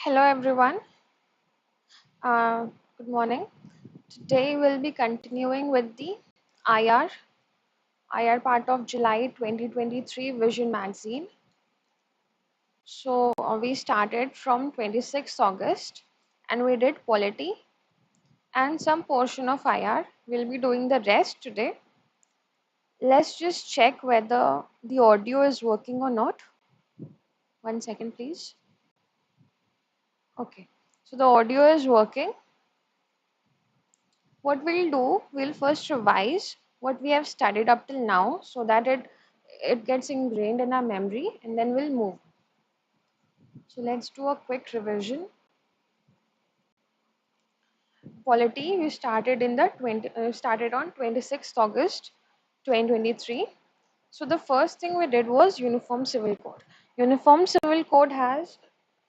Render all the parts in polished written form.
Hello everyone. Uh, Good morning. Today we'll be continuing with the IR IR part of July 2023 Vision magazine. So we started from 26th August and we did polity and some portion of IR. We'll be doing the rest today. Let's just check whether the audio is working or not. 1 second, please. Okay, so the audio is working. What we'll do, we'll first revise what we have studied up till now so that it gets ingrained in our memory, and then we'll move. So let's do a quick revision. Polity, we started started on 26th August 2023. So the first thing we did was Uniform Civil Code. Uniform Civil Code has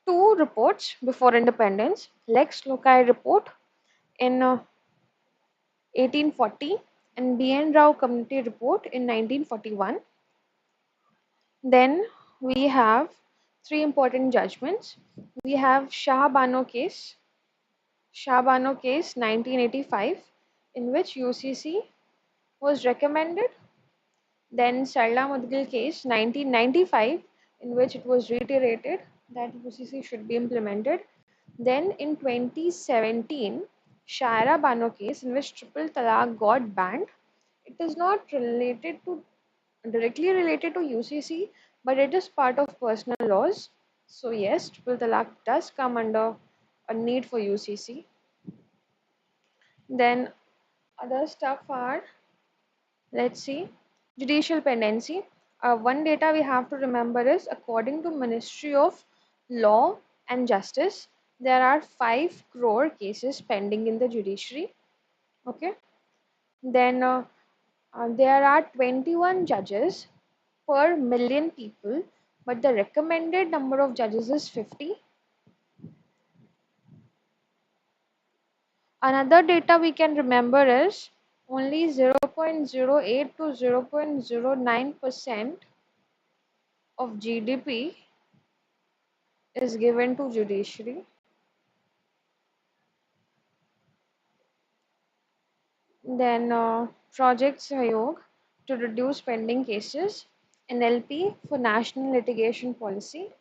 two reports before independence: Lex Loci report in 1840 and B.N. Rao Community Report in 1941. Then we have three important judgments. We have Shah Bano case 1985, in which UCC was recommended. Then Sarla Mudgil case 1995, in which it was reiterated that UCC should be implemented. Then in 2017, Shaira Bano case, in which triple talaq got banned. It is not directly related to UCC, but it is part of personal laws. So yes, triple talaq does come under a need for UCC. Then other stuff are, let's see, judicial pendency. One data we have to remember is, according to Ministry of Law and Justice, there are 5 crore cases pending in the judiciary. Okay. Then there are 21 judges per million people, but the recommended number of judges is 50. Another data we can remember is only 0.08 to 0.09% of GDP is given to judiciary. Then Project Sahyog to reduce pending cases, NLP for National Litigation Policy.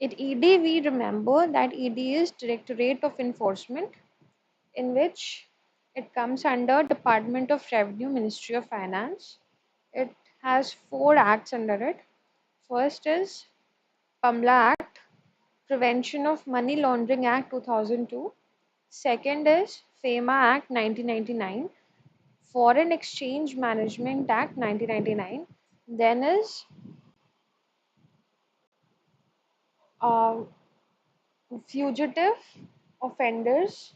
At ED, we remember that ED is Directorate of Enforcement, in which it comes under Department of Revenue, Ministry of Finance. It has 4 acts under it. First is PAMLA Act, Prevention of Money Laundering Act 2002. Second is FEMA Act 1999, Foreign Exchange Management Act 1999. Then is uh, Fugitive Offenders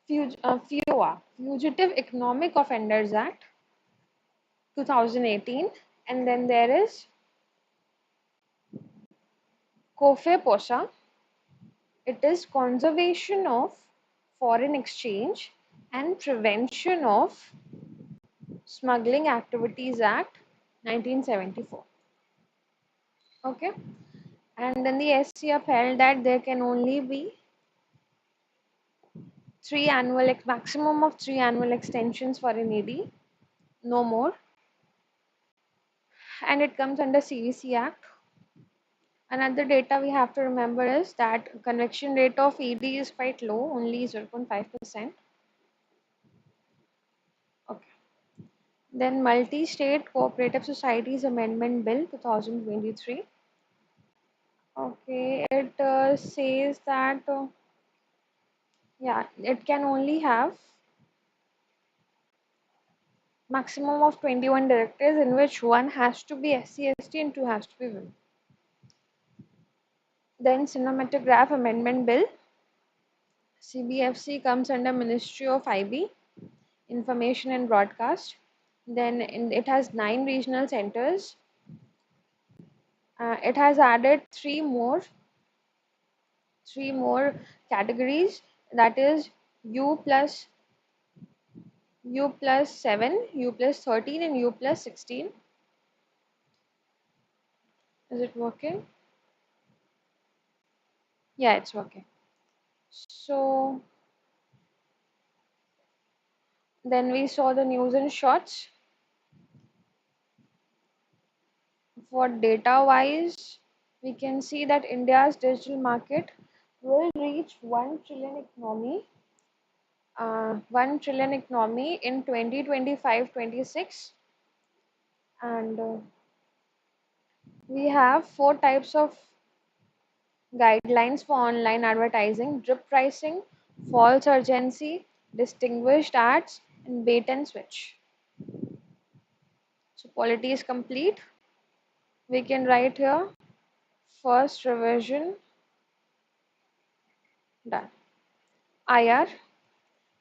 FEOA, Fugitive Economic Offenders Act 2018, and then there is COFE POSA. It is Conservation of Foreign Exchange and Prevention of Smuggling Activities Act 1974. Okay, and then the SC upheld that there can only be maximum of 3 annual extensions for an ED, no more, and it comes under CVC Act. Another data we have to remember is that conviction rate of ED is quite low, only 0.5%. Okay. Then Multi-State Cooperative Societies Amendment Bill 2023. Okay, it says that it can only have maximum of 21 directors, in which 1 has to be SC/ST and 2 has to be women. Then Cinematograph Amendment Bill, CBFC, comes under Ministry of IB, Information and Broadcast. Then it has 9 regional centers. It has added 3 more categories, that is U plus 7, U plus 13 and U plus 16. Is it working? Yeah, it's working. So then we saw the news in shorts. For data wise, we can see that India's digital market will reach 1 trillion economy in 2025-26, and we have four types of guidelines for online advertising: drip pricing, false urgency, distinguished ads, and bait and switch. So polity is complete. We can write here first revision done. IR,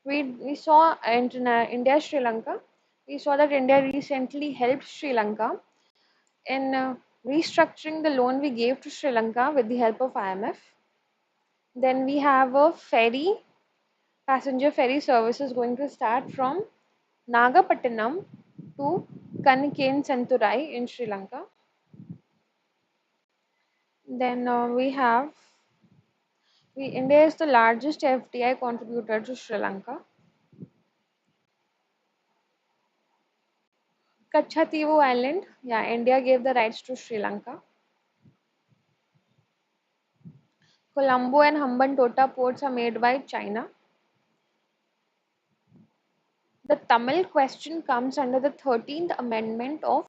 we saw India Sri Lanka. We saw that India recently helped Sri Lanka in restructuring the loan we gave to Sri Lanka with the help of IMF. Then we have a passenger ferry services going to start from Nagapattinam to Santurai in Sri Lanka. Then India is the largest FDI contributor to Sri Lanka. Kachativu Island, yeah, India gave the rights to Sri Lanka. Colombo and Hambantota ports are made by China. The Tamil question comes under the 13th Amendment of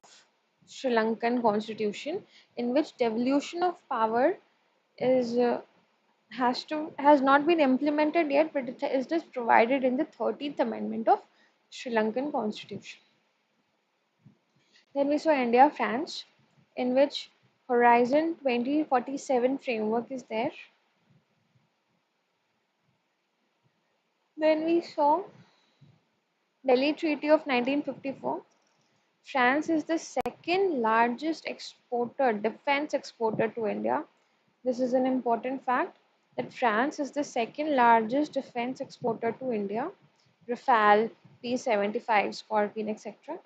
Sri Lankan Constitution, in which devolution of power is has not been implemented yet, but it is just provided in the 13th Amendment of Sri Lankan Constitution. Then we saw India France, in which Horizon 2047 framework is there. Then we saw Delhi Treaty of 1954. France is the second largest defense exporter to India. This is an important fact that France is the second largest defense exporter to India. Rafale, P-75, Scorpion, etc.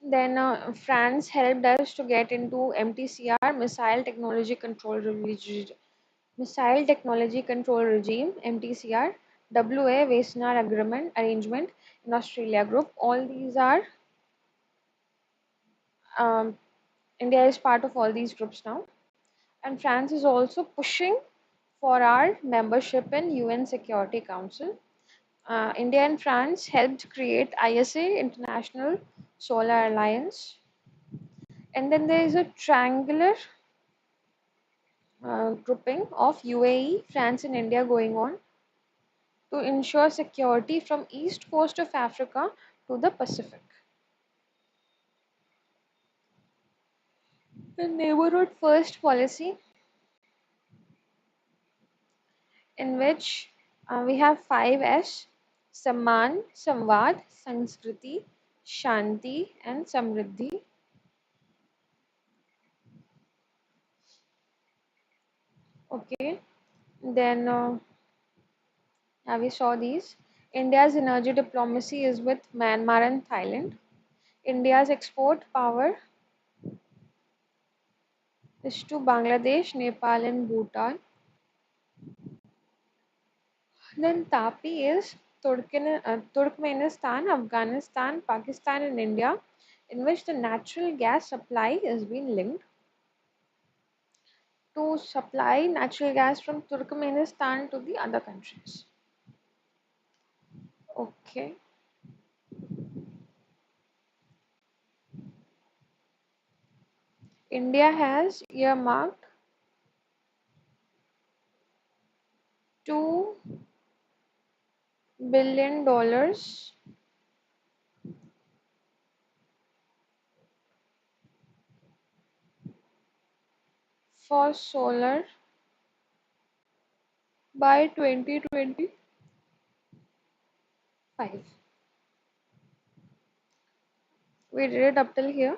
Then France helped us to get into MTCR, Missile Technology Control Regime, MTCR, WA Wassenaar Arrangement in Australia Group. All these are um, India is part of all these groups now, and France is also pushing for our membership in UN Security Council. India and France helped create ISA, International Solar Alliance, and then there is a triangular grouping of UAE, France, and India going on to ensure security from east coast of Africa to the Pacific. The neighborhood first policy, in which we have 5S: Samman, Samvad, Sanskriti, Shanti, and Samriddhi. Okay, then we saw these. India's energy diplomacy is with Myanmar and Thailand. India's export power is to Bangladesh, Nepal, and Bhutan. Then TAPI is Turkmenistan, Afghanistan, Pakistan, and India, in which the natural gas supply has been linked to supply natural gas from Turkmenistan to the other countries. Okay. India has earmarked $2 billion for solar by 2025. We did it up till here.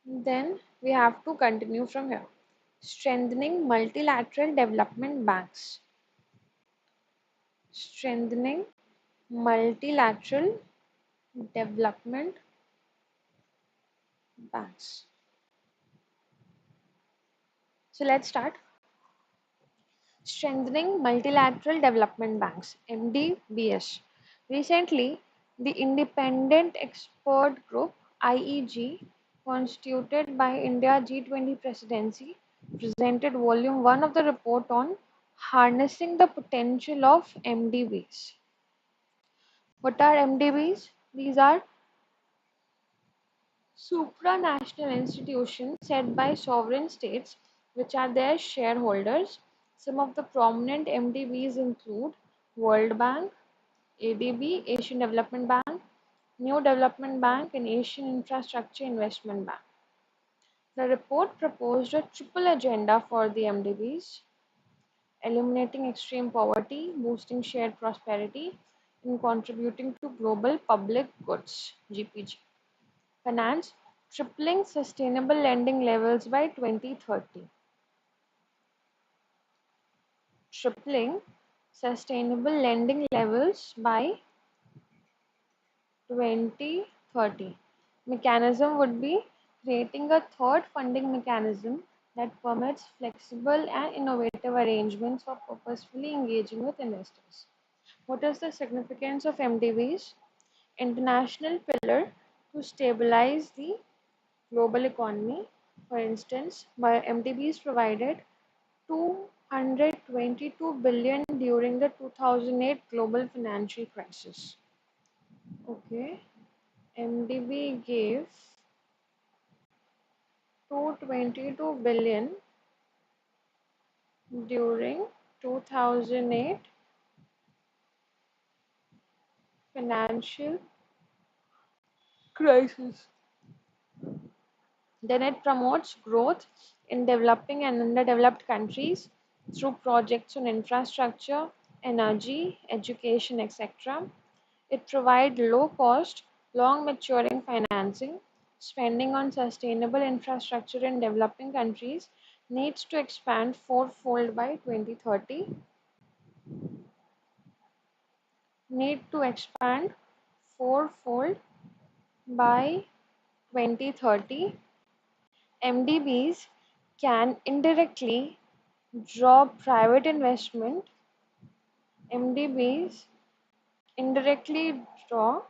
Then we have to continue from here. Strengthening multilateral development banks. Strengthening multilateral development banks. So let's start. Strengthening multilateral development banks (MDBs). Recently, the Independent Expert Group (IEG), constituted by India G20 presidency, presented volume 1 of the report on harnessing the potential of MDBs. What are MDBs? These are supranational institutions set by sovereign states which are their shareholders. Some of the prominent MDBs include World Bank, ADB, Asian Development Bank, New Development Bank, and Asian Infrastructure Investment Bank. The report proposed a triple agenda for the MDBs: eliminating extreme poverty, boosting shared prosperity, and contributing to global public goods (GPG). Finance, tripling sustainable lending levels by 2030. Tripling sustainable lending levels by 2030. Mechanism would be creating a third funding mechanism that permits flexible and innovative arrangements for purposefully engaging with investors. What is the significance of MDBs? International pillar to stabilize the global economy. For instance, MDBs provided 222 billion during the 2008 global financial crisis. Okay, MDB gave 222 billion during 2008 financial crisis. Then it promotes growth in developing and underdeveloped countries through projects on infrastructure, energy, education, etc. It provides low cost, long maturing financing. Spending on sustainable infrastructure in developing countries needs to expand fourfold by 2030. Need to expand fourfold by 2030. MDBs can indirectly draw private investment. MDBs indirectly draw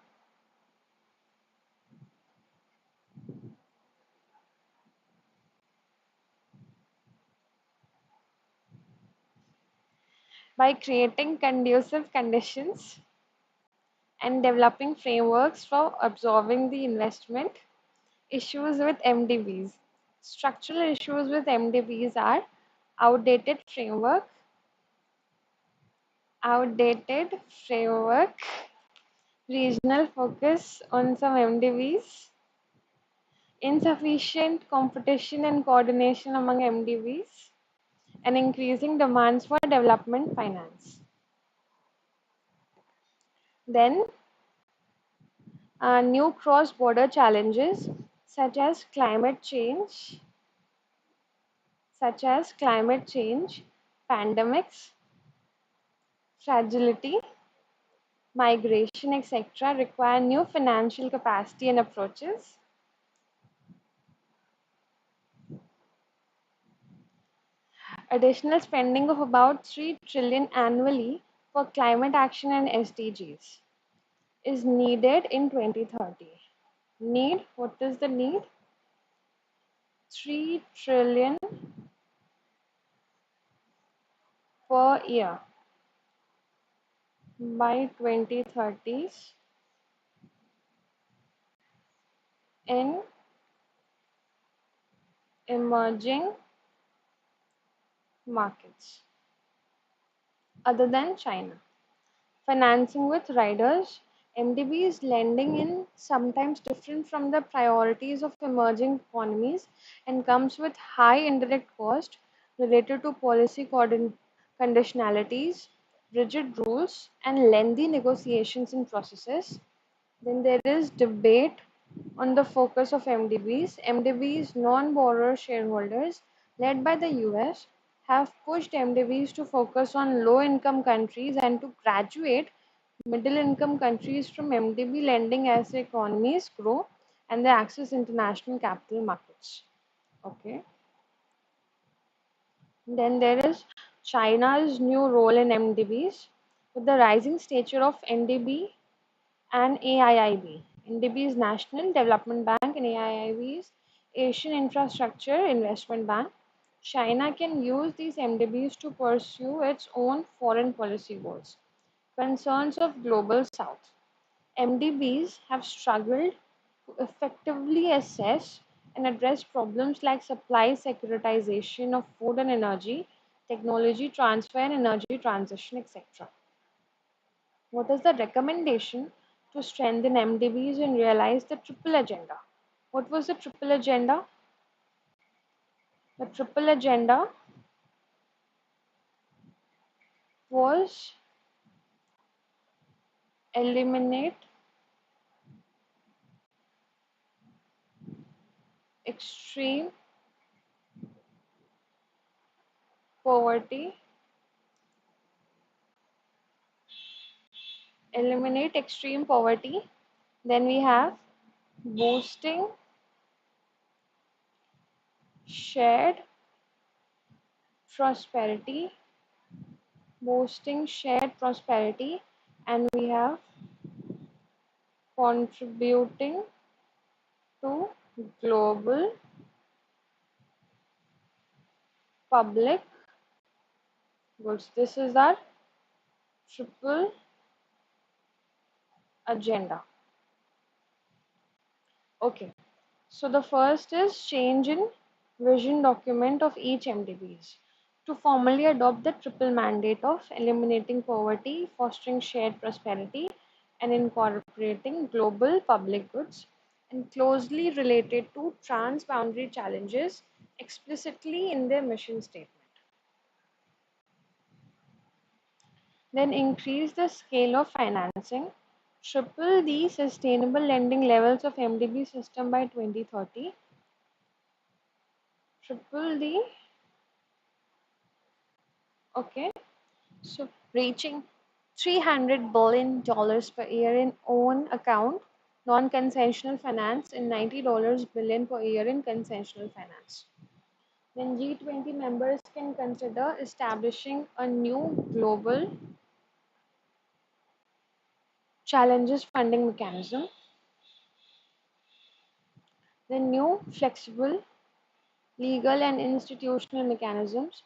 by creating conducive conditions and developing frameworks for absorbing the investment. Issues with MDBs. Structural issues with MDBs are outdated framework, outdated framework, regional focus on some MDBs, insufficient competition and coordination among MDBs, and increasing demands for development finance. Then, new cross-border challenges such as climate change, pandemics, fragility, migration, etc., require new financial capacity and approaches. Additional spending of about 3 trillion annually for climate action and SDGs is needed in 2030. Need, what is the need? 3 trillion per year by 2030 in emerging markets other than China. Financing with riders. MDB is lending in sometimes different from the priorities of emerging economies and comes with high indirect cost related to policy conditionalities, rigid rules, and lengthy negotiations and processes. Then there is debate on the focus of MDBs. MDBs non-borrower shareholders, led by the US, have pushed MDBs to focus on low-income countries and to graduate middle-income countries from MDB lending as the economies grow and they access international capital markets. Okay. Then there is China's new role in MDBs with the rising stature of NDB and AIIB. NDB is National Development Bank and AIIB is Asian Infrastructure Investment Bank. China can use these MDBs to pursue its own foreign policy goals. Concerns of Global South. MDBs have struggled to effectively assess and address problems like supply securitization of food and energy, technology transfer and energy transition, etc. What is the recommendation to strengthen MDBs and realize the triple agenda? What was the triple agenda? The triple agenda was eliminate extreme poverty, eliminate extreme poverty. Then we have boosting shared prosperity, boosting shared prosperity, and we have contributing to global public goods. This is our triple agenda. Okay, so the first is change in vision document of each MDBs to formally adopt the triple mandate of eliminating poverty, fostering shared prosperity, and incorporating global public goods and closely related to transboundary challenges explicitly in their mission statement. Then increase the scale of financing, triple the sustainable lending levels of MDB system by 2030, triple the, okay, so reaching $300 billion per year in own account non-concessional finance and $90 billion per year in concessional finance. Then G20 members can consider establishing a new global challenges funding mechanism. The new flexible legal and institutional mechanisms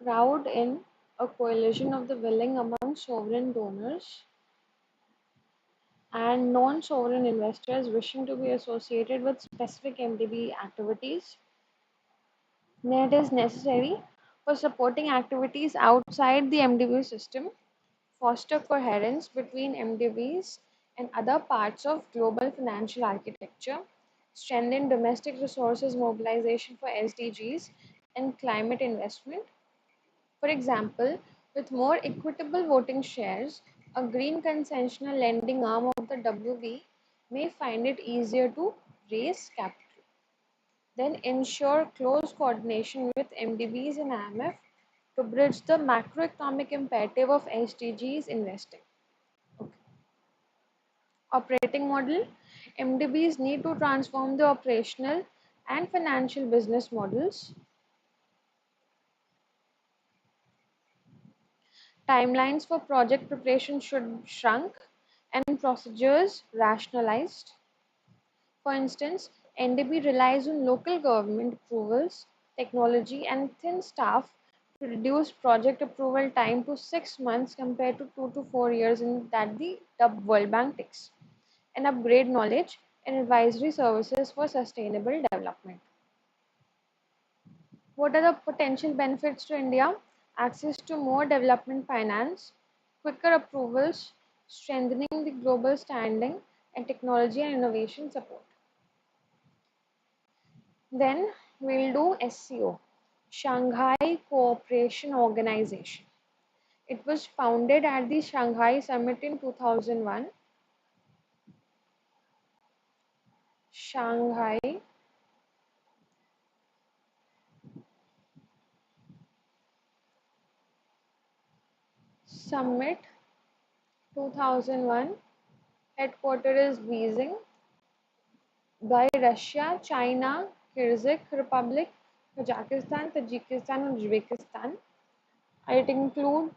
crowd in a coalition of the willing among sovereign donors and non-sovereign investors wishing to be associated with specific MDB activities that is necessary for supporting activities outside the MDB system, foster coherence between MDBs and other parts of global financial architecture, strengthen domestic resources mobilization for SDGs and climate investment. For example, with more equitable voting shares, a green concessional lending arm of the WB may find it easier to raise capital. Then ensure close coordination with MDBs and IMF to bridge the macroeconomic imperative of SDGs investing. Okay. Operating model, MDBs need to transform the operational and financial business models. Timelines for project preparation should shrunk and procedures rationalized. For instance, NDB relies on local government approvals, technology, and thin staff to reduce project approval time to 6 months compared to 2 to 4 years in that the World Bank takes, and upgrade knowledge and advisory services for sustainable development. What are the potential benefits to India? Access to more development finance, quicker approvals, strengthening the global standing, and technology and innovation support. Then we'll do SCO, Shanghai Cooperation Organization. It was founded at the Shanghai Summit in 2001. Shanghai Summit 2001. Headquarters is Beijing by Russia, China, Kyrgyz Republic, Kazakhstan, Tajikistan, and Uzbekistan. It includes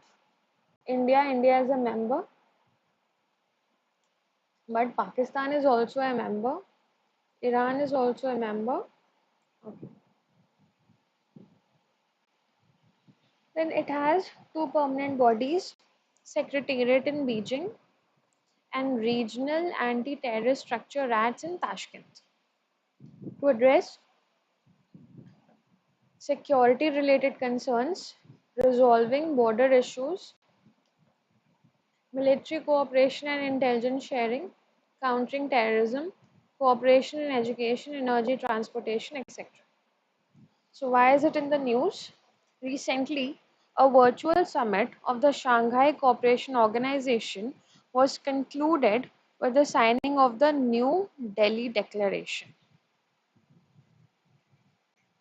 India. India is a member, but Pakistan is also a member. Iran is also a member. Okay. Then it has two permanent bodies, Secretariat in Beijing and Regional Anti-Terrorist Structure RATS in Tashkent. To address security-related concerns, resolving border issues, military cooperation and intelligence sharing, countering terrorism, cooperation in education, energy, transportation, etc. So, why is it in the news? Recently, a virtual summit of the Shanghai Cooperation Organization was concluded with the signing of the New Delhi Declaration.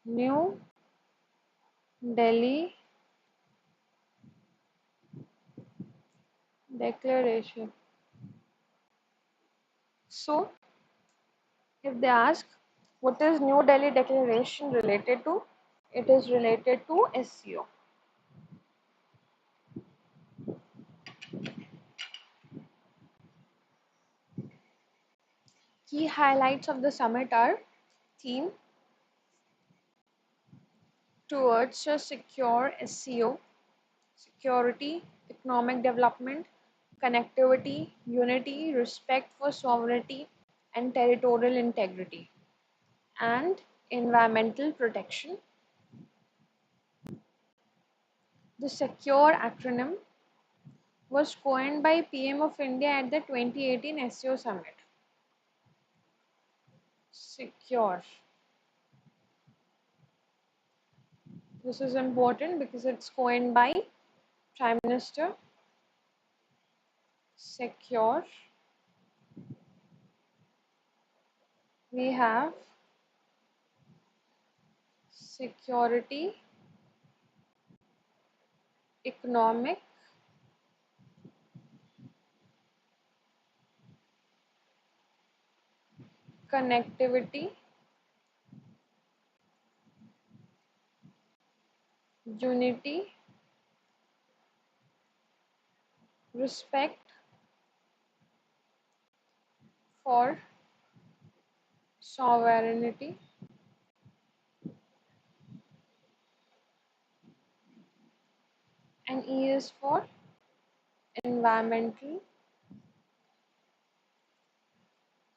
New Delhi Declaration. So, if they ask, what is New Delhi Declaration related to? It is related to SCO. Key highlights of the summit are theme towards a secure SCO, security, economic development, connectivity, unity, respect for sovereignty and territorial integrity, and environmental protection. The SECURE acronym was coined by PM of India at the 2018 SEO Summit. Secure. This is important because it's coined by Prime Minister. Secure. We have security, economic, connectivity, unity, respect for sovereignty, and E is for environmental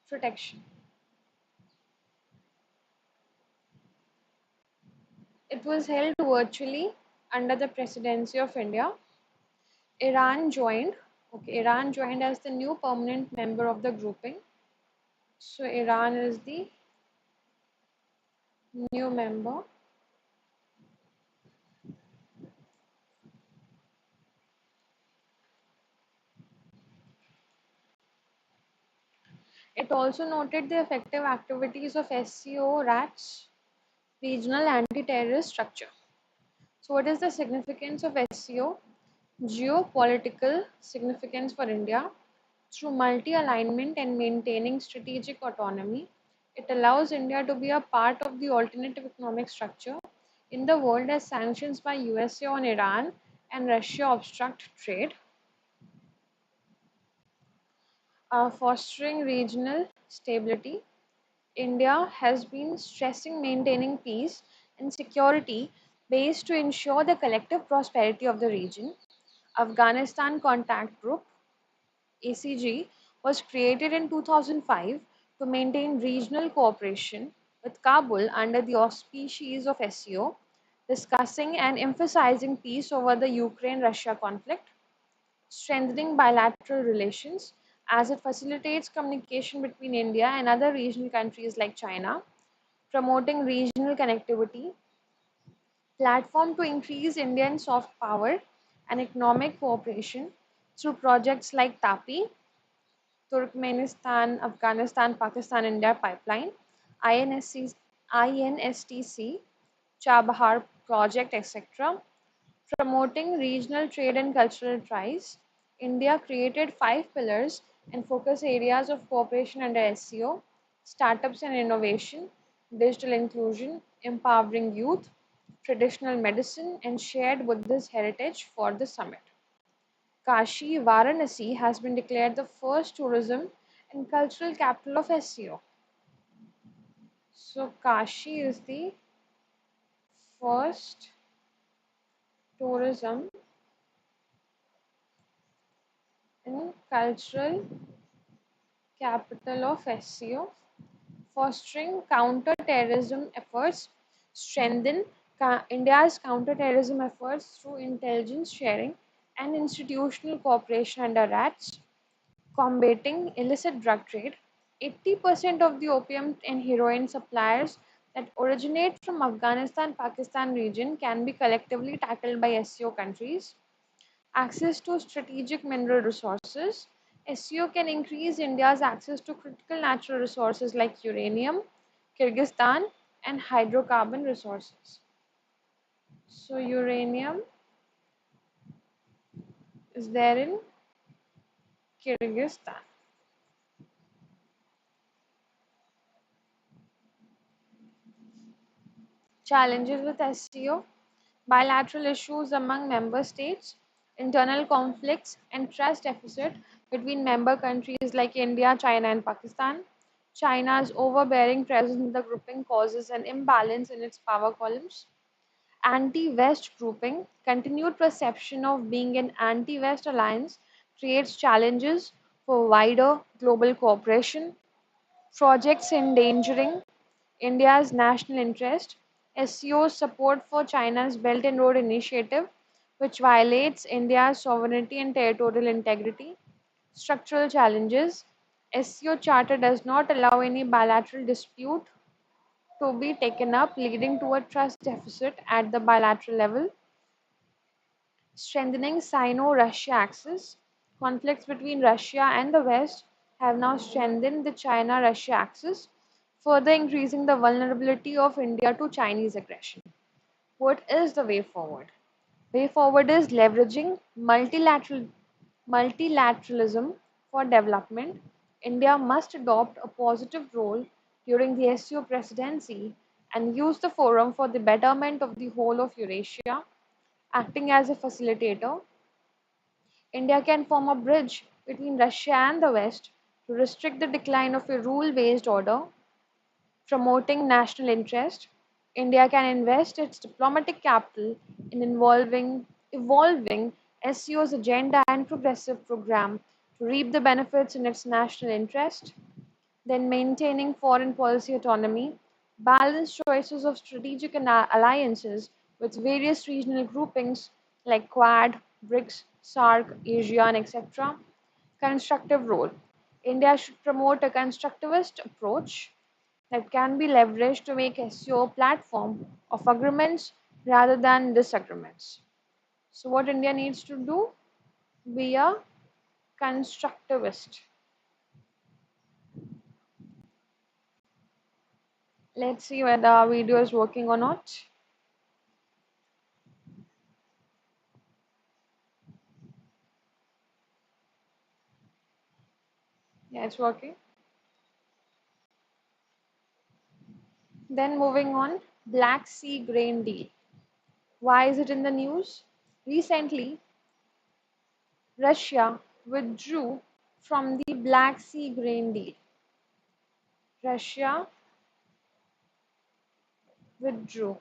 protection. It was held virtually under the presidency of India. Iran joined. Okay, Iran joined as the new permanent member of the grouping. So Iran is the new member. It also noted the effective activities of SCO RATS, regional anti-terrorist structure. So what is the significance of SCO? Geopolitical significance for India. Through multi-alignment and maintaining strategic autonomy, it allows India to be a part of the alternative economic structure in the world as sanctions by USA on Iran and Russia obstruct trade. Fostering regional stability. India has been stressing maintaining peace and security based to ensure the collective prosperity of the region. Afghanistan Contact Group ACG was created in 2005 to maintain regional cooperation with Kabul under the auspices of SCO, discussing and emphasizing peace over the Ukraine Russia conflict, strengthening bilateral relations as it facilitates communication between India and other regional countries like China, promoting regional connectivity, platform to increase Indian soft power and economic cooperation through projects like TAPI, Turkmenistan, Afghanistan, Pakistan, India pipeline, INSC, INSTC, Chabahar project, etc. Promoting regional trade and cultural ties, India created 5 pillars and focus areas of cooperation under SCO, startups and innovation, digital inclusion, empowering youth, traditional medicine, and shared Buddhist heritage for the summit. Kashi Varanasi has been declared the first tourism and cultural capital of SEO. So, Kashi is the first tourism and cultural capital of SEO, fostering counter-terrorism efforts, strengthen India's counter-terrorism efforts through intelligence sharing and institutional cooperation under RATS, combating illicit drug trade. 80% of the opium and heroin suppliers that originate from Afghanistan-Pakistan region can be collectively tackled by SEO countries. Access to strategic mineral resources. SEO can increase India's access to critical natural resources like uranium, Kyrgyzstan, and hydrocarbon resources. So, uranium is there in Kyrgyzstan. Challenges with SEO, bilateral issues among member states, internal conflicts, and trust deficit between member countries like India, China, and Pakistan. China's overbearing presence in the grouping causes an imbalance in its power columns. Anti-West grouping, continued perception of being an anti-West alliance creates challenges for wider global cooperation. Projects endangering India's national interest, SEO's support for China's Belt and Road Initiative, which violates India's sovereignty and territorial integrity. Structural challenges, SEO Charter does not allow any bilateral dispute to be taken up, leading to a trust deficit at the bilateral level. Strengthening Sino-Russia axis, conflicts between Russia and the West have now strengthened the China-Russia axis, further increasing the vulnerability of India to Chinese aggression. What is the way forward? Way forward is leveraging multilateralism for development. India must adopt a positive role during the SEO presidency and use the forum for the betterment of the whole of Eurasia, acting as a facilitator. India can form a bridge between Russia and the West to restrict the decline of a rule-based order, promoting national interest. India can invest its diplomatic capital in evolving SEO's agenda and progressive program to reap the benefits in its national interest. Then maintaining foreign policy autonomy, balanced choices of strategic alliances with various regional groupings like Quad, BRICS, SAARC, ASEAN, etc. Constructive role. India should promote a constructivist approach that can be leveraged to make SEO a platform of agreements rather than disagreements. So, what India needs to do? Be a constructivist. Let's see whether our video is working or not. Yeah, it's working. Then moving on, Black Sea grain deal. Why is it in the news? Recently, Russia withdrew from the Black Sea grain deal. Russia withdrew.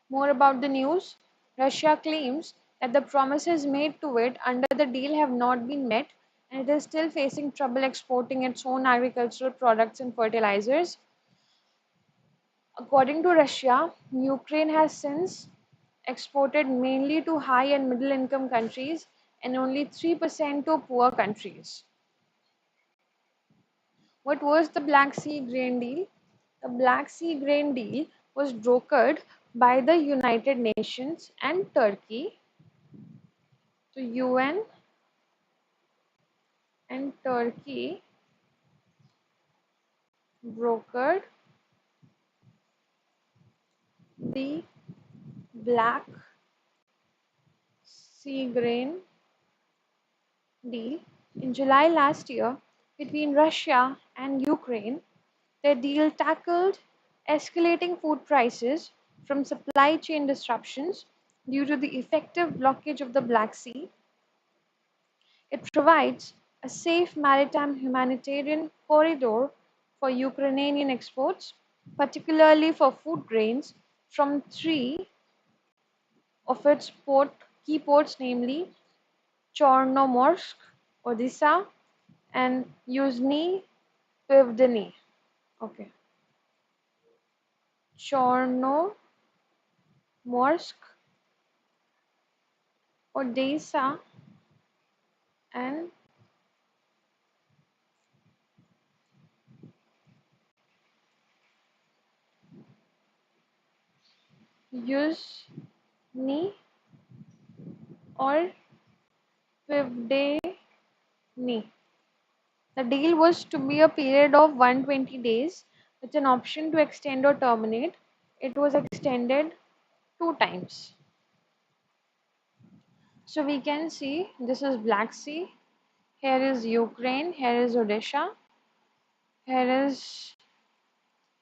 More about the news. Russia claims that the promises made to it under the deal have not been met and it is still facing trouble exporting its own agricultural products and fertilizers. According to Russia, Ukraine has since exported mainly to high and middle income countries and only 3% to poor countries. What was the Black Sea grain deal? The Black Sea grain deal was brokered by the United Nations and Turkey. So UN and Turkey brokered the Black Sea grain deal in July last year between Russia and Ukraine. The deal tackled escalating food prices from supply chain disruptions due to the effective blockage of the Black Sea. It provides a safe maritime humanitarian corridor for Ukrainian exports, particularly for food grains from three of its key ports, namely Chornomorsk, Odessa, and Yuzhny Pivdeny. Okay, Chornomorsk, Odessa, and Yuzhny or Pivdeny. The deal was to be a period of 120 days with an option to extend or terminate. It was extended two times. So we can see this is Black Sea, here is Ukraine, here is Odisha, here is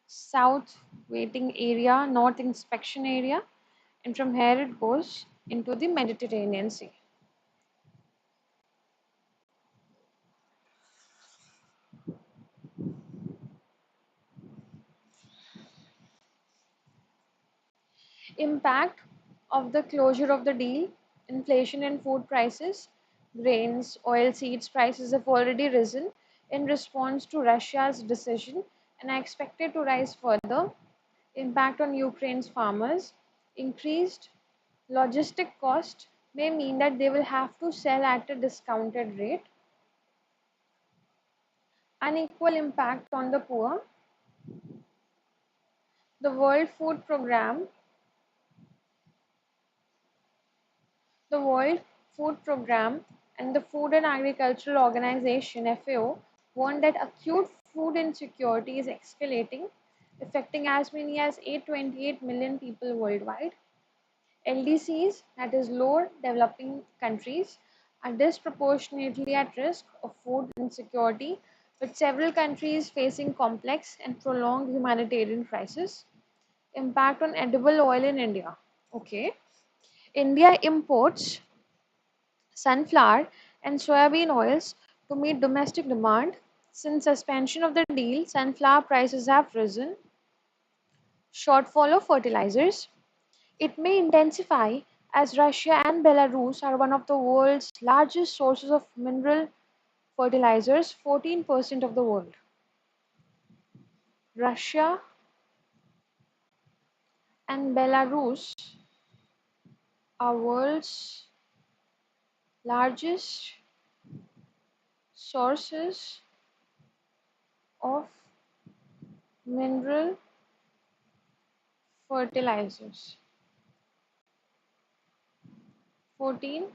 south waiting area, north inspection area, and from here it goes into the Mediterranean Sea. Impact of the closure of the deal: inflation and food prices, grains, oil seeds prices have already risen in response to Russia's decision and are expected to rise further. Impact on Ukraine's farmers: increased logistic cost may mean that they will have to sell at a discounted rate. Unequal impact on the poor: the World Food Programme The World Food Programme and the Food and Agricultural Organization (FAO) warned that acute food insecurity is escalating, affecting as many as 828 million people worldwide. LDCs, that is lower developing countries, are disproportionately at risk of food insecurity, with several countries facing complex and prolonged humanitarian crisis. Impact on edible oil in India. Okay. India imports sunflower and soybean oils to meet domestic demand. Since suspension of the deal, sunflower prices have risen. Shortfall of fertilizers. It may intensify as Russia and Belarus are one of the world's largest sources of mineral fertilizers, 14% of the world. Russia and Belarus are world's largest sources of mineral fertilizers, 14%.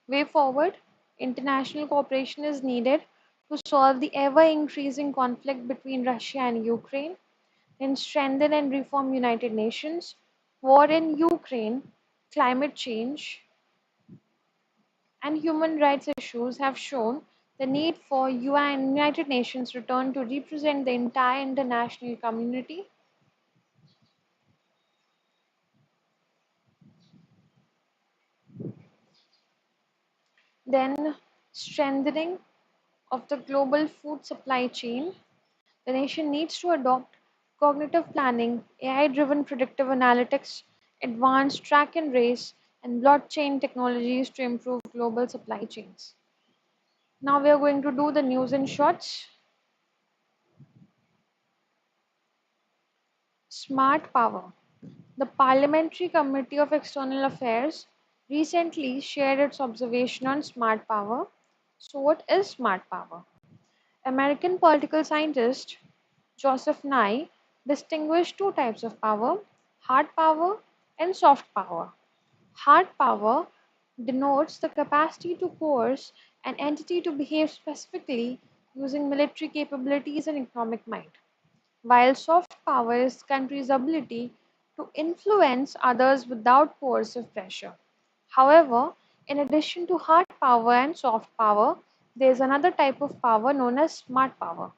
Way forward: international cooperation is needed to solve the ever-increasing conflict between Russia and Ukraine, and strengthen and reform United Nations. War in Ukraine, climate change, and human rights issues have shown the need for UN United Nations return to represent the entire international community. Then strengthening of the global food supply chain. The nation needs to adopt cognitive planning, AI-driven predictive analytics, advanced track and trace, and blockchain technologies to improve global supply chains. Now we are going to do the news in shorts. Smart power. The Parliamentary Committee of External Affairs recently shared its observation on smart power. So what is smart power? American political scientist Joseph Nye distinguished two types of power: hard power and soft power. Hard power denotes the capacity to coerce an entity to behave specifically using military capabilities and economic might, while soft power is the country's ability to influence others without coercive pressure. However, in addition to hard power and soft power, There's another type of power known as smart power.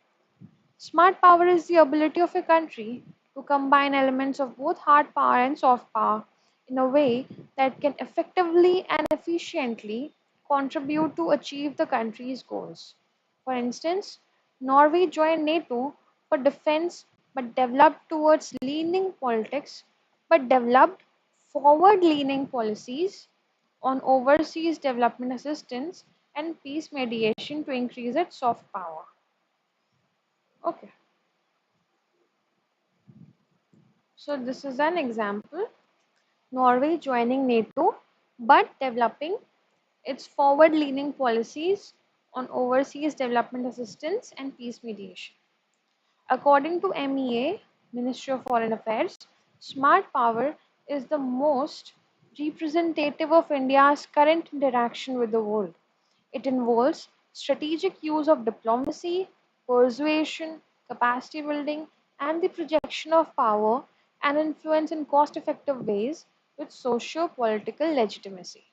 Smart power is the ability of a country to combine elements of both hard power and soft power in a way that can effectively and efficiently contribute to achieve the country's goals. For instance, Norway joined NATO for defense but developed towards leaning politics but developed forward leaning policies on overseas development assistance and peace mediation to increase its soft power. Okay. So this is an example. Norway joining NATO but developing its forward-leaning policies on overseas development assistance and peace mediation. According to MEA, Ministry of Foreign Affairs, smart power is the most representative of India's current interaction with the world. It involves strategic use of diplomacy, persuasion, capacity building, and the projection of power and influence in cost effective ways with socio political legitimacy.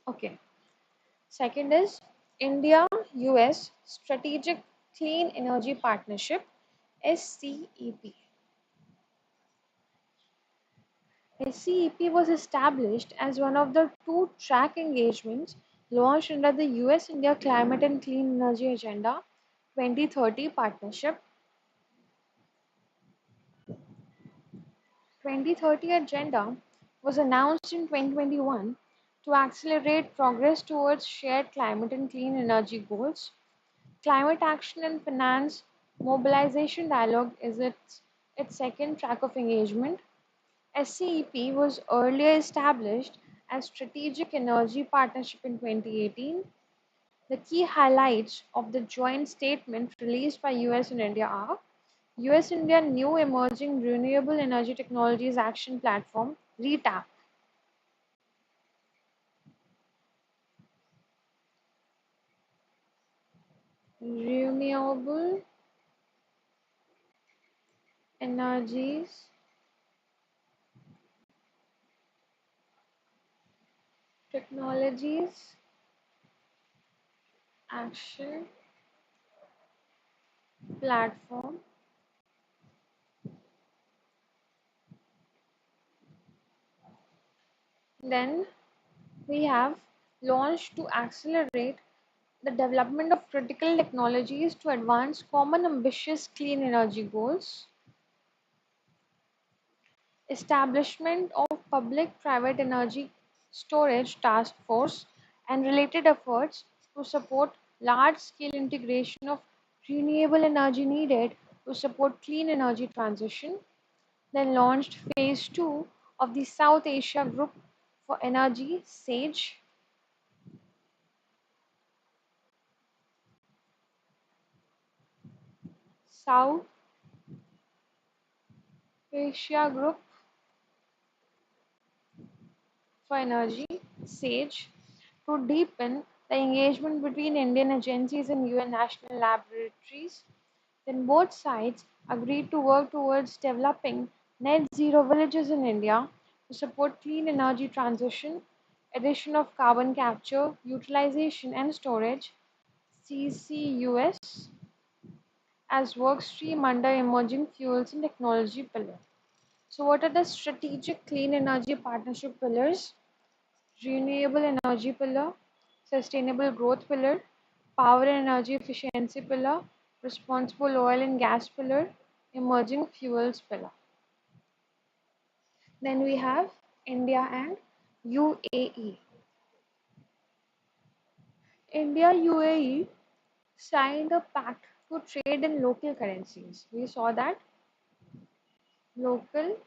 Okay. Second is India US Strategic Clean Energy Partnership SCEP. SCEP was established as one of the two track engagements launched under the US India Climate and Clean Energy Agenda 2030 Partnership. 2030 Agenda was announced in 2021 to accelerate progress towards shared climate and clean energy goals. Climate Action and Finance Mobilization Dialogue is its second track of engagement. SCEP was earlier established as Strategic Energy Partnership in 2018. The key highlights of the joint statement released by US and India are US India New Emerging Renewable Energy Technologies Action Platform RETAP, Renewable Energies Technologies Action Platform. Then we have launched to accelerate the development of critical technologies to advance common ambitious clean energy goals, establishment of public-private energy storage task force and related efforts to support large-scale integration of renewable energy needed to support clean energy transition, then launched phase 2 of the South Asia Group for Energy SAGE, South Asia Group for Energy SAGE, to deepen the engagement between Indian agencies and UN national laboratories. Then both sides agreed to work towards developing net zero villages in India to support clean energy transition, addition of carbon capture, utilization and storage, CCUS, as work stream under emerging fuels and technology pillar. So what are the strategic clean energy partnership pillars? Renewable energy pillar, sustainable growth pillar, power and energy efficiency pillar, responsible oil and gas pillar, emerging fuels pillar. Then we have India and UAE. India UAE signed a pact to trade in local currencies. We saw that local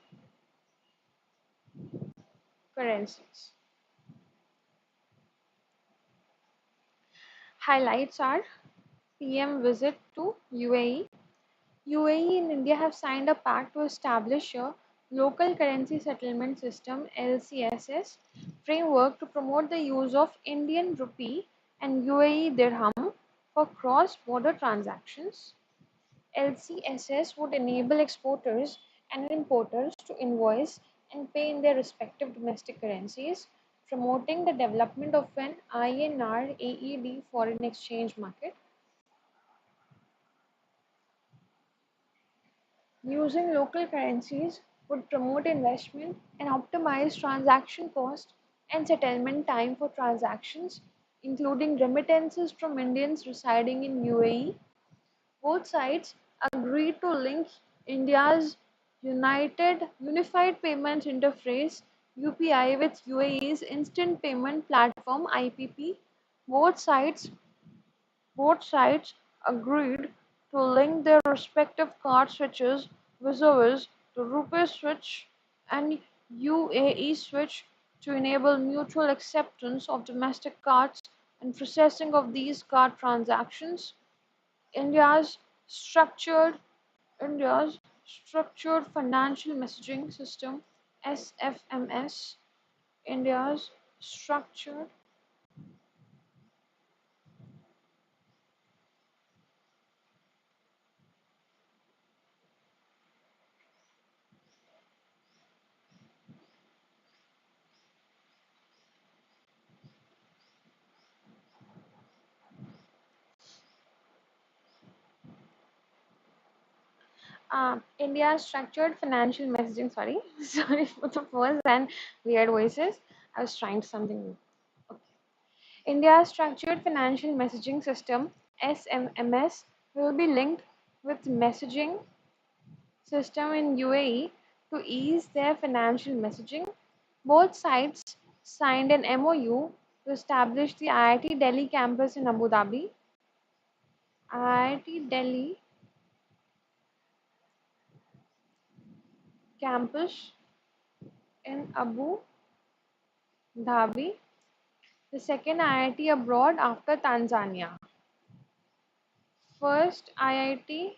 currencies. Highlights are PM visit to UAE. UAE and India have signed a pact to establish a local currency settlement system LCSS framework to promote the use of Indian rupee and UAE dirham for cross-border transactions. LCSS would enable exporters and importers to invoice and pay in their respective domestic currencies, promoting the development of an INR AED foreign exchange market. Using local currencies would promote investment and optimize transaction cost and settlement time for transactions, including remittances from Indians residing in UAE. Both sides agreed to link India's Unified Payments Interface (UPI) with UAE's Instant Payment Platform (IPP). Both sides both sides agreed to link their respective card switches vis-a-vis the Rupee switch and UAE switch to enable mutual acceptance of domestic cards and processing of these card transactions. India's structured India's Structured Financial Messaging System (SFMS). India's structured India's structured financial messaging. Sorry, sorry for the pause and weird voices. I was trying something new. Okay. India's structured financial messaging system (SMMS) will be linked with messaging system in UAE to ease their financial messaging. Both sides signed an MOU to establish the IIT Delhi campus in Abu Dhabi. IIT Delhi campus in Abu Dhabi, the second IIT abroad after Tanzania. First IIT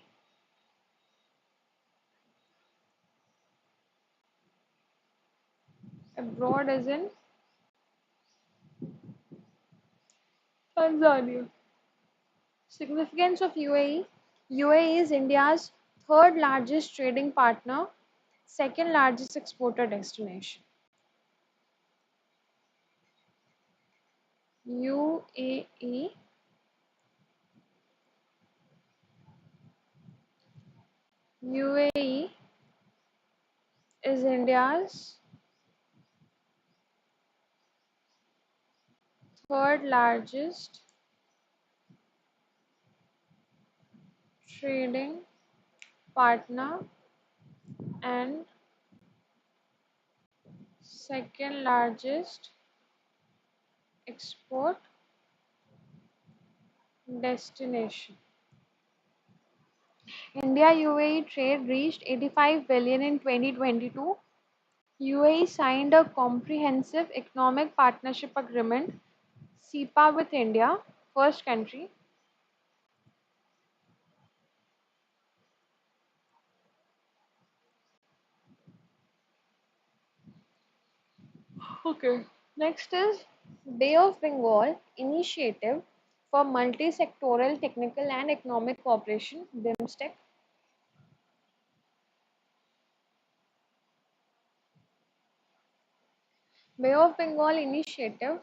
abroad is in Tanzania. Significance of UAE. UAE is India's third largest trading partner, second largest exporter destination. UAE UAE is India's third largest trading partner and second largest export destination. India UAE trade reached 85 billion in 2022. UAE signed a comprehensive economic partnership agreement (CEPA) with India, first country. Okay. Next is Bay of Bengal Initiative for Multi-Sectoral Technical and Economic Cooperation (BIMSTEC). Bay of Bengal Initiative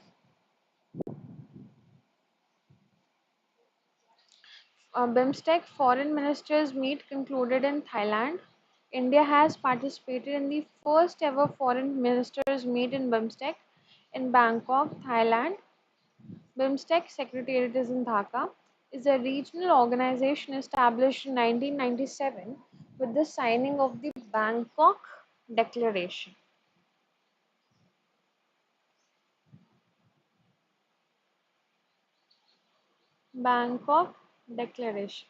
BIMSTEC foreign ministers meet concluded in Thailand. India has participated in the first ever foreign ministers meet in BIMSTEC in Bangkok, Thailand. BIMSTEC Secretariat is in Dhaka, is a regional organization established in 1997 with the signing of the Bangkok Declaration. Bangkok Declaration.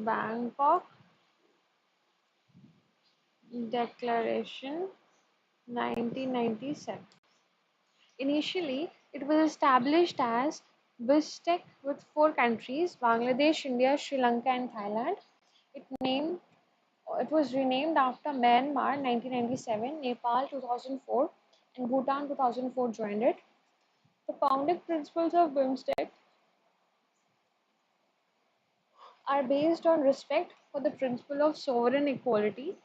Bangkok Declaration 1997. Initially, it was established as BISTEC with four countries Bangladesh, India, Sri Lanka, and Thailand. It named It was renamed after Myanmar 1997, Nepal 2004, and Bhutan 2004 joined it. The founding principles of BIMSTEC are based on respect for the principle of sovereign equality,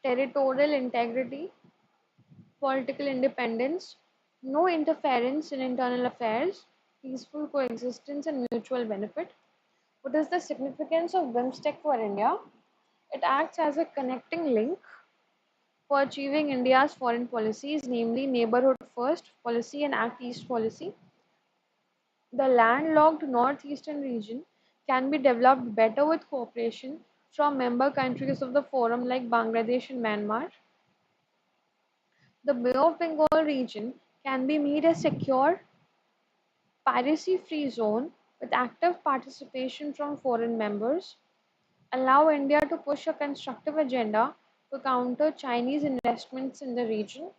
territorial integrity, political independence, no interference in internal affairs, peaceful coexistence, and mutual benefit. What is the significance of BIMSTEC for India? It acts as a connecting link for achieving India's foreign policies, namely Neighbourhood First policy and Act East policy. The landlocked northeastern region can be developed better with cooperation from member countries of the forum like Bangladesh and Myanmar. The Bay of Bengal region can be made a secure, piracy-free zone with active participation from foreign members, allow India to push a constructive agenda to counter Chinese investments in the region.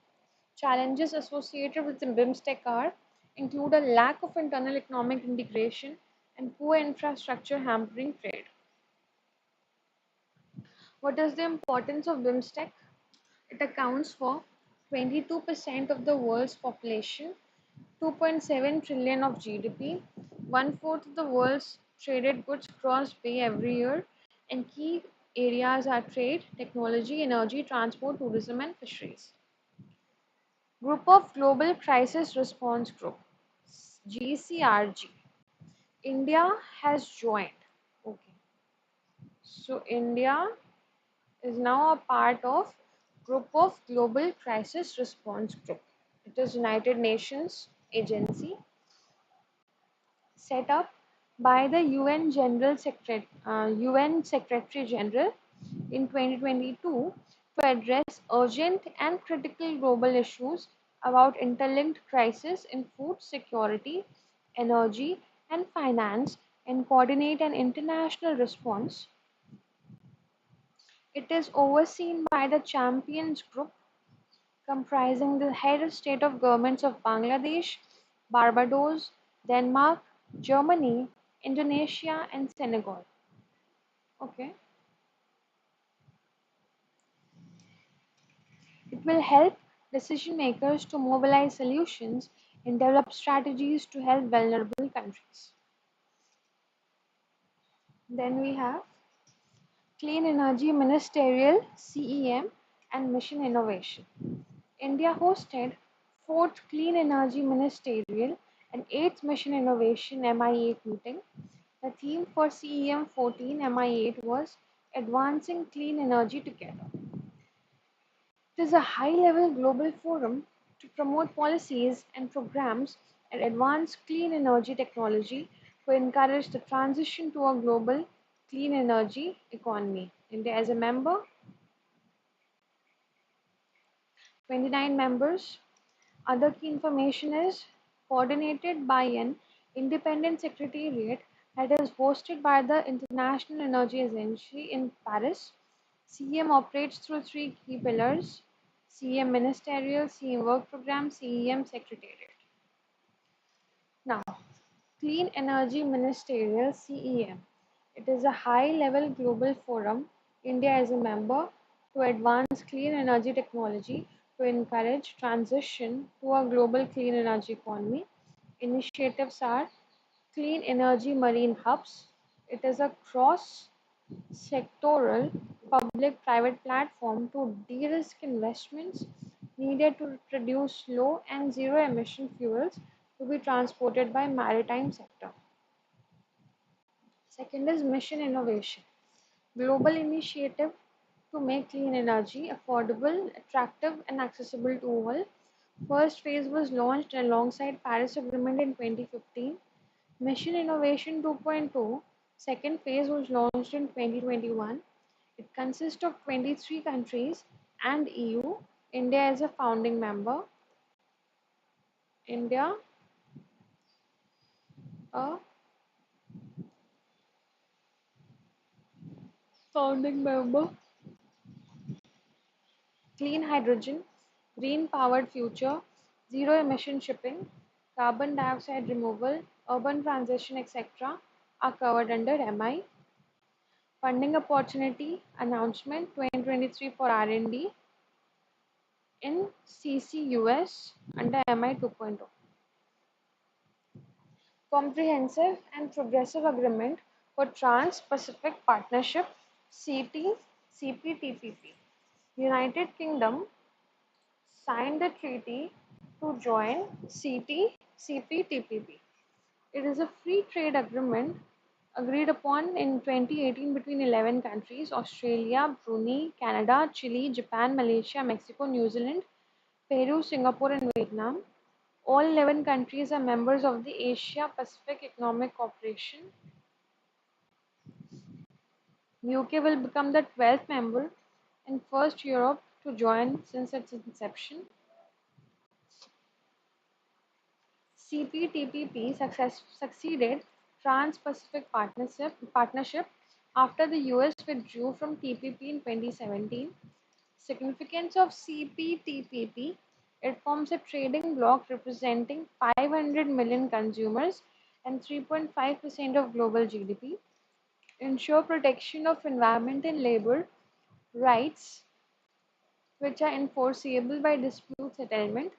Challenges associated with the BIMSTEC are include a lack of internal economic integration and poor infrastructure hampering trade. What is the importance of BIMSTEC? It accounts for 22% of the world's population, 2.7 trillion of GDP, one-fourth of the world's traded goods cross bay every year, and key areas are trade, technology, energy, transport, tourism, and fisheries. Group of Global Crisis Response Group, GCRG. India has joined. Okay, so India is now a part of Group of Global Crisis Response Group. It is United Nations agency set up by the UN Secretary General in 2022 to address urgent and critical global issues about interlinked crises in food security, energy, and finance and coordinate an international response. It is overseen by the Champions Group comprising the head of state of governments of Bangladesh, Barbados, Denmark, Germany, Indonesia, and Senegal. Okay. It will help decision makers to mobilize solutions and develop strategies to help vulnerable countries. Then we have Clean Energy Ministerial CEM and Mission Innovation. India hosted 4th Clean Energy Ministerial and 8th Mission Innovation MI8 meeting. The theme for CEM 14 MI8 was Advancing Clean Energy Together. It is a high-level global forum to promote policies and programs and advance clean energy technology to encourage the transition to a global clean energy economy. India as a member, 29 members. Other key information is coordinated by an independent secretariat that is hosted by the International Energy Agency in Paris. CEM operates through three key pillars: CEM Ministerial, CEM Work Program, CEM Secretariat. Now, Clean Energy Ministerial CEM. It is a high-level global forum. India is a member to advance clean energy technology to encourage transition to a global clean energy economy. Initiatives are Clean Energy Marine Hubs. It is a cross-sectoral public-private platform to de-risk investments needed to produce low and zero-emission fuels to be transported by maritime sector. Second is Mission Innovation, global initiative to make clean energy affordable, attractive, and accessible to all. First phase was launched alongside Paris Agreement in 2015. Mission Innovation 2.0, second phase was launched in 2021. It consists of 23 countries and EU. India is a founding member. India, a founding member. Clean hydrogen, green powered future, zero emission shipping, carbon dioxide removal, urban transition, etc. are covered under MI. Funding opportunity announcement 2023 for R&D in CCUS under MI 2.0. Comprehensive and progressive agreement for Trans-Pacific Partnership (CT CPTPP). United Kingdom signed the treaty to join CT CPTPP. It is a free trade agreement agreed upon in 2018 between 11 countries: Australia, Brunei, Canada, Chile, Japan, Malaysia, Mexico, New Zealand, Peru, Singapore, and Vietnam. All 11 countries are members of the Asia Pacific Economic Cooperation. UK will become the 12th member and first Europe to join since its inception. CPTPP succeeded Trans-Pacific Partnership after the US withdrew from TPP in 2017. Significance of CPTPP: it forms a trading bloc representing 500 million consumers and 3.5% of global GDP. Ensure protection of environment and labor rights which are enforceable by dispute settlement.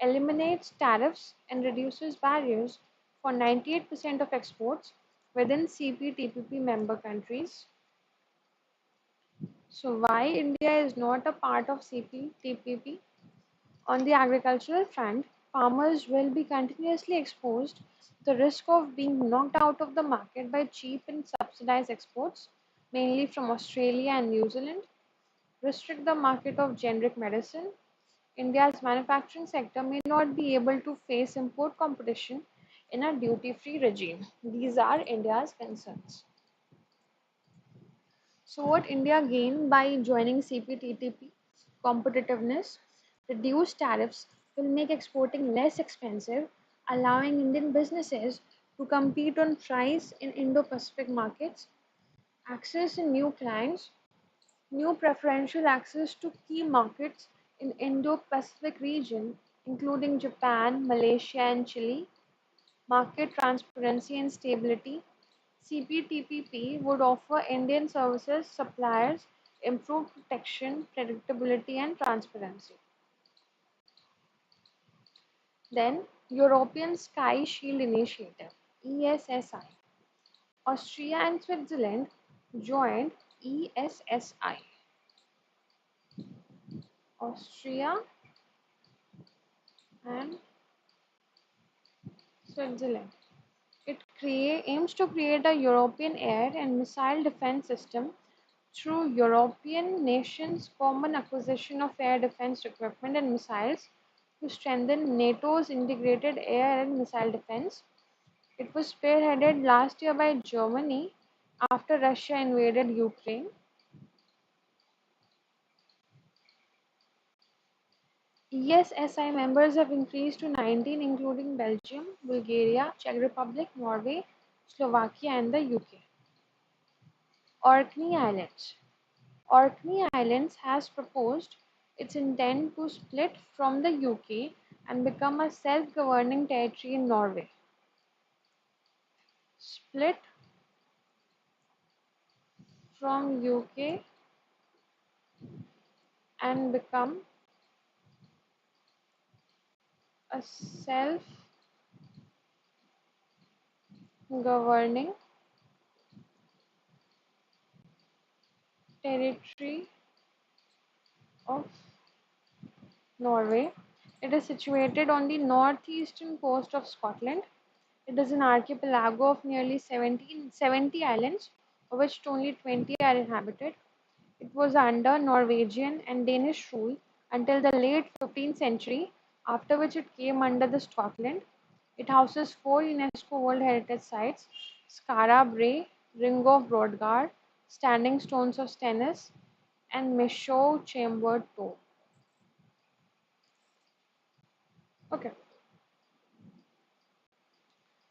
Eliminates tariffs and reduces barriers for 98% of exports within CPTPP member countries. So why India is not a part of CPTPP? On the agricultural front, farmers will be continuously exposed to the risk of being knocked out of the market by cheap and subsidized exports, mainly from Australia and New Zealand. Restrict the market of generic medicine. India's manufacturing sector may not be able to face import competition in a duty-free regime. These are India's concerns. So what India gained by joining CPTPP? Competitiveness. Reduced tariffs will make exporting less expensive, allowing Indian businesses to compete on price in Indo-Pacific markets. Access in new clients. New preferential access to key markets in Indo-Pacific region, including Japan, Malaysia, and Chile. Market transparency and stability. CPTPP would offer Indian services suppliers improved protection, predictability, and transparency. Then, European Sky Shield Initiative (ESSI). Austria and Switzerland joined ESSI. Austria and Switzerland. Aims to create a European air and missile defense system through European nations' common acquisition of air defense equipment and missiles to strengthen NATO's integrated air and missile defense. It was spearheaded last year by Germany after Russia invaded Ukraine. ESSI members have increased to 19, including Belgium, Bulgaria, Czech Republic, Norway, Slovakia, and the UK. Orkney Islands. Orkney Islands has proposed its intent to split from the UK and become a self-governing territory in Norway. Split from UK and become a self-governing territory of Norway. It is situated on the northeastern coast of Scotland. It is an archipelago of nearly 70 islands, of which only 20 are inhabited. It was under Norwegian and Danish rule until the late 15th century, after which it came under the Scotland. It houses 4 UNESCO World Heritage Sites: Skara Brae, Ring of Brodgar, Standing Stones of Stennis, and Michoud Chamber Toe. Okay,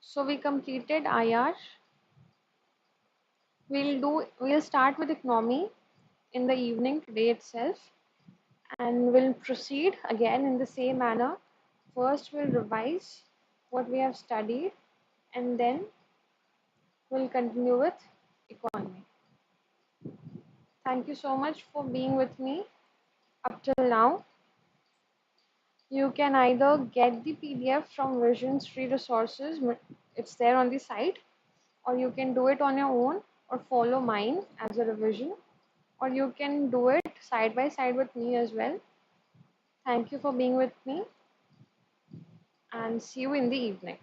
so we completed IR. We'll start with economy in the evening today itself, and we'll proceed again in the same manner. First, we'll revise what we have studied, and then we'll continue with economy. Thank you so much for being with me up till now. You can either get the PDF from Vision's free resources, it's there on the site, or you can do it on your own or follow mine as a revision, or you can do it side by side with me as well. Thank you for being with me and see you in the evening.